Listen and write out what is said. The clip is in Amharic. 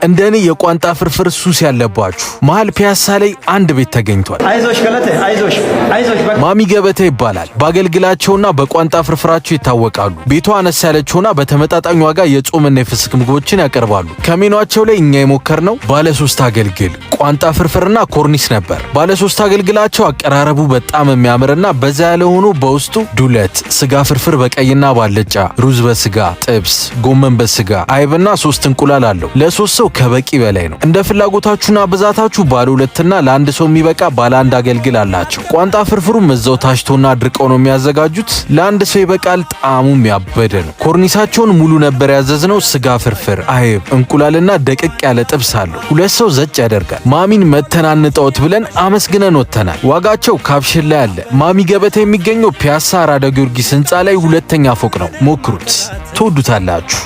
እንደኔ የቋንጣ ፍርፍር ሱስ ያለባችሁ መሃል ፒያሳ ላይ አንድ ቤት ተገኝቷል። አይዞሽ ገለቴ አይዞሽ። ማሚ ገበታ ይባላል። በአገልግላቸውና በቋንጣ ፍርፍራቸው ይታወቃሉ። ቤቷ አነስ ያለችውና በተመጣጣኝ ዋጋ የጾምና የፍስክ ምግቦችን ያቀርባሉ። ከሜኗቸው ላይ እኛ የሞከርነው ባለ 3 አገልግል ቋንጣ ፍርፍርና ኮርኒስ ነበር። ባለ 3 አገልግላቸው አቀራረቡ በጣም የሚያምርና በዛ ያለ ሆኖ በውስጡ ዱለት፣ ስጋ ፍርፍር በቀይና ባልጫ፣ ሩዝ በስጋ ጥብስ፣ ጎመን በስጋ አይብና 3 እንቁላል አለው። ለ3 ሰው ከበቂ በላይ ነው። እንደ ፍላጎታችሁና ብዛታችሁ ባለ 2ና ለአንድ ሰው የሚበቃ ባለ 1 አገልግል አላቸው። ቋንጣ ፍርፍሩም እዛው ታሽቶና አድርቀው ነው የሚያዘጋጁት። ለአንድ ሰው ይበቃል። ጣዕሙም ያበደ ነው። ኮርኒሳቸውን ሙሉ ነበር ያዘዝነው። ስጋ ፍርፍር፣ አይብ፣ እንቁላልና ደቅቅ ያለ ጥብስ አለው። 2 ሰው ዘጭ ያደርጋል። ማሚን መተናንጠውት ብለን አመስግነን ወጥተናል። ዋጋቸው ካፕሽን ላይ አለ። ማሚ ገበታ የሚገኘው ፒያሳ አራዳ ጊዮርጊስ ህንፃ ላይ 2ኛ ፎቅ ነው። ሞክሩት፣ ትወዱታላችሁ።